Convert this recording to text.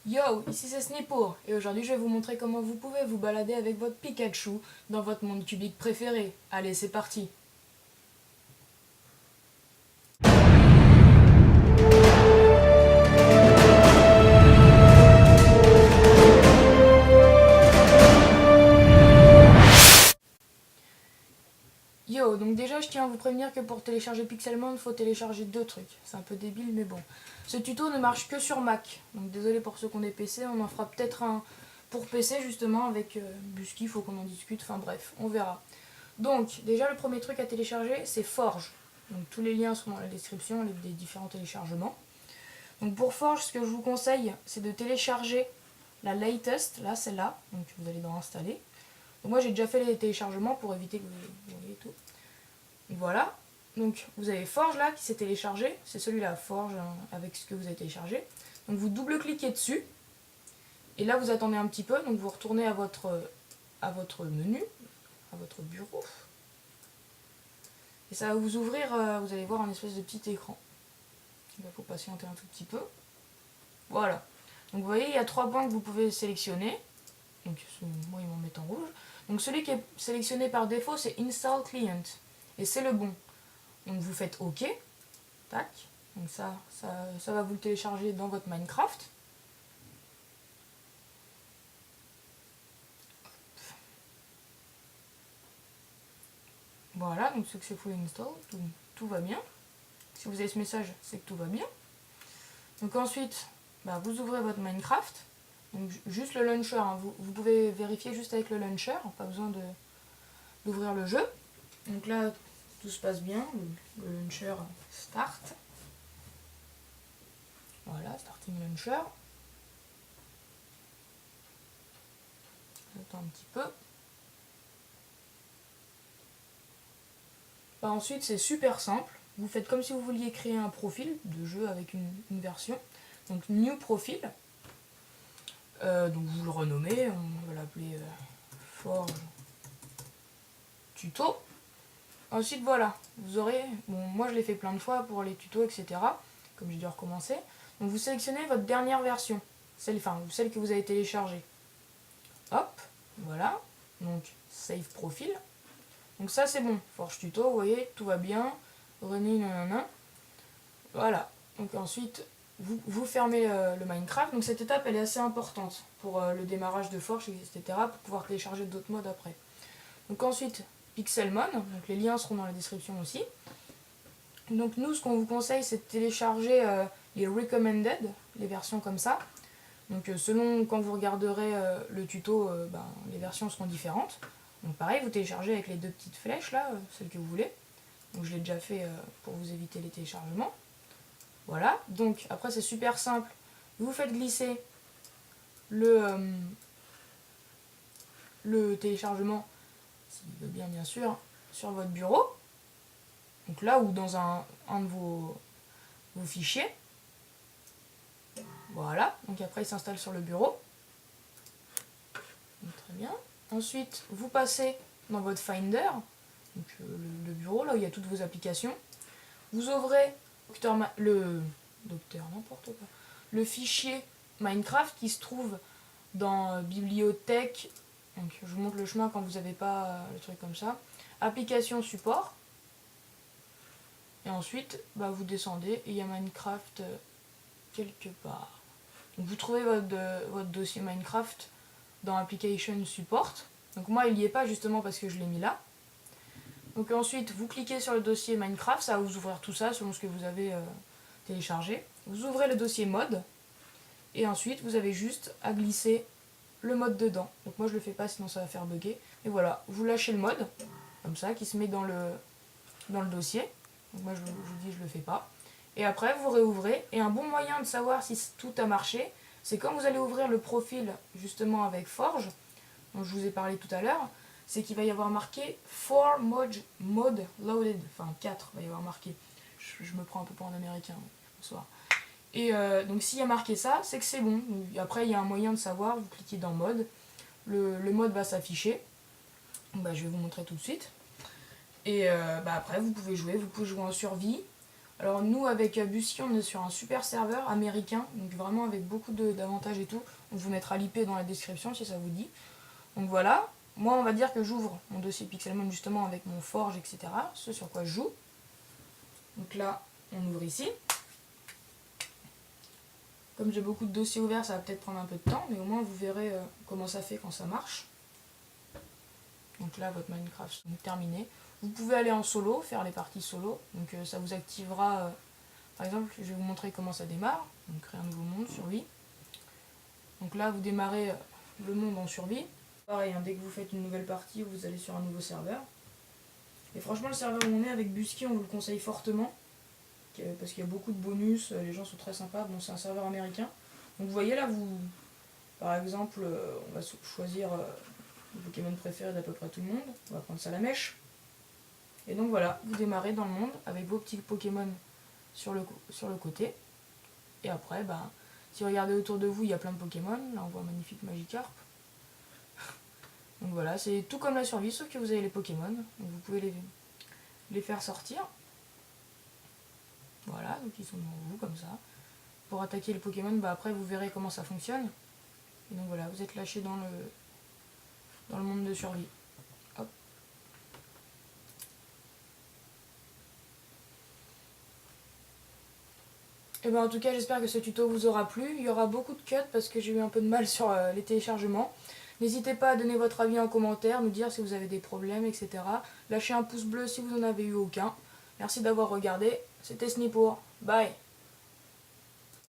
Yo, ici c'est Snipo, et aujourd'hui je vais vous montrer comment vous pouvez vous balader avec votre Pikachu dans votre monde cubique préféré. Allez, c'est parti. Yo, donc déjà je tiens à vous prévenir que pour télécharger Pixelmon, il faut télécharger deux trucs. C'est un peu débile mais bon. Ce tuto ne marche que sur Mac, donc désolé pour ceux qui ont des PC, on en fera peut-être un pour PC justement avec Busky, il faut qu'on en discute, enfin bref, on verra. Donc déjà le premier truc à télécharger c'est Forge. Donc tous les liens sont dans la description des différents téléchargements. Donc pour Forge, ce que je vous conseille, c'est de télécharger la latest, là celle-là, donc vous allez dans installer. Donc moi j'ai déjà fait les téléchargements pour éviter que vous voyez tout. Voilà, donc vous avez Forge là qui s'est téléchargé, c'est celui-là, Forge avec ce que vous avez téléchargé. Donc vous double-cliquez dessus, et là vous attendez un petit peu, donc vous retournez à votre menu, à votre bureau. Et ça va vous ouvrir, vous allez voir un espèce de petit écran. Il faut patienter un tout petit peu. Voilà. Donc vous voyez, il y a 3 points que vous pouvez sélectionner. Donc moi ils m'en mettent en rouge. Donc celui qui est sélectionné par défaut c'est Install Client. Et c'est le bon. Donc vous faites OK. Tac. Donc ça va vous le télécharger dans votre Minecraft. Voilà, donc Successful Install, tout va bien. Si vous avez ce message, c'est que tout va bien. Donc ensuite, vous ouvrez votre Minecraft. Donc juste le launcher, hein. Vous pouvez vérifier juste avec le launcher, pas besoin d'ouvrir le jeu. Donc là, tout se passe bien. Le launcher start. Voilà, starting launcher. J'attends un petit peu. Ensuite, c'est super simple. Vous faites comme si vous vouliez créer un profil de jeu avec une version. Donc New Profile. Donc vous le renommez, on va l'appeler Forge Tuto. Ensuite voilà, vous aurez, moi je l'ai fait plein de fois pour les tutos, etc. Comme j'ai dû recommencer. Donc vous sélectionnez votre dernière version, celle que vous avez téléchargée. Hop, voilà, donc Save Profile. Donc ça c'est bon, Forge Tuto, vous voyez, tout va bien, running, nanana. Voilà, donc ensuite vous fermez le Minecraft. Donc cette étape elle est assez importante pour le démarrage de Forge, etc. pour pouvoir télécharger d'autres modes après. Donc ensuite Pixelmon, donc les liens seront dans la description aussi. Donc nous ce qu'on vous conseille c'est de télécharger les recommended, les versions comme ça. Donc selon quand vous regarderez le tuto, les versions seront différentes. Donc pareil, vous téléchargez avec les deux petites flèches là, celles que vous voulez. Donc je l'ai déjà fait pour vous éviter les téléchargements. Voilà, donc après c'est super simple. Vous faites glisser le téléchargement, s'il veut bien sûr, sur votre bureau. Donc là ou dans un de vos fichiers. Voilà, donc après il s'installe sur le bureau. Donc, très bien. Ensuite, vous passez dans votre Finder, donc le bureau, là où il y a toutes vos applications. Vous ouvrez le fichier Minecraft qui se trouve dans bibliothèque. Donc, je vous montre le chemin quand vous n'avez pas le truc comme ça. Application support. Et ensuite, vous descendez et il y a Minecraft quelque part. Donc, vous trouvez votre dossier Minecraft dans Application Support. Donc moi il n'y est pas justement parce que je l'ai mis là. Donc ensuite vous cliquez sur le dossier Minecraft, ça va vous ouvrir tout ça selon ce que vous avez téléchargé. Vous ouvrez le dossier mode et ensuite vous avez juste à glisser le mode dedans. Donc moi je le fais pas sinon ça va faire bugger. Et voilà, vous lâchez le mode, comme ça, qui se met dans le dossier. Donc moi je vous dis je le fais pas. Et après vous réouvrez. Et un bon moyen de savoir si tout a marché, c'est quand vous allez ouvrir le profil justement avec Forge, dont je vous ai parlé tout à l'heure, c'est qu'il va y avoir marqué 4 mode loaded, enfin 4 va y avoir marqué. Je me prends un peu pour un américain, bonsoir. Et donc s'il y a marqué ça, c'est que c'est bon. Après il y a un moyen de savoir, vous cliquez dans mode, le mode va s'afficher. Je vais vous montrer tout de suite. Et après vous pouvez jouer en survie, Alors nous avec Bussi on est sur un super serveur américain, donc vraiment avec beaucoup d'avantages et tout. On vous mettra l'IP dans la description si ça vous dit. Donc voilà, moi on va dire que j'ouvre mon dossier Pixelmon justement avec mon Forge, etc. Ce sur quoi je joue. Donc là on ouvre ici. Comme j'ai beaucoup de dossiers ouverts, ça va peut-être prendre un peu de temps, mais au moins vous verrez comment ça fait quand ça marche. Donc là votre Minecraft est terminé. Vous pouvez aller en solo, faire les parties solo, donc ça vous activera, par exemple je vais vous montrer comment ça démarre, donc créer un nouveau monde, survie. Donc là vous démarrez le monde en survie. Pareil, hein, dès que vous faites une nouvelle partie, vous allez sur un nouveau serveur. Et franchement le serveur où on est avec Busky, on vous le conseille fortement, parce qu'il y a beaucoup de bonus, les gens sont très sympas, bon c'est un serveur américain. Donc vous voyez là, par exemple, on va choisir le Pokémon préféré d'à peu près tout le monde, on va prendre Salamèche. Et donc voilà, vous démarrez dans le monde avec vos petits Pokémon sur le côté. Et après, si vous regardez autour de vous, il y a plein de Pokémon. Là on voit un magnifique Magikarp. Donc voilà, c'est tout comme la survie, sauf que vous avez les Pokémon. Donc vous pouvez les faire sortir. Voilà, donc ils sont devant vous comme ça. Pour attaquer les Pokémon, après vous verrez comment ça fonctionne. Et donc voilà, vous êtes lâché dans le monde de survie. Hop. Et en tout cas, j'espère que ce tuto vous aura plu. Il y aura beaucoup de cuts parce que j'ai eu un peu de mal sur les téléchargements. N'hésitez pas à donner votre avis en commentaire, nous dire si vous avez des problèmes, etc. Lâchez un pouce bleu si vous n'en avez eu aucun. Merci d'avoir regardé. C'était Snipour. Bye.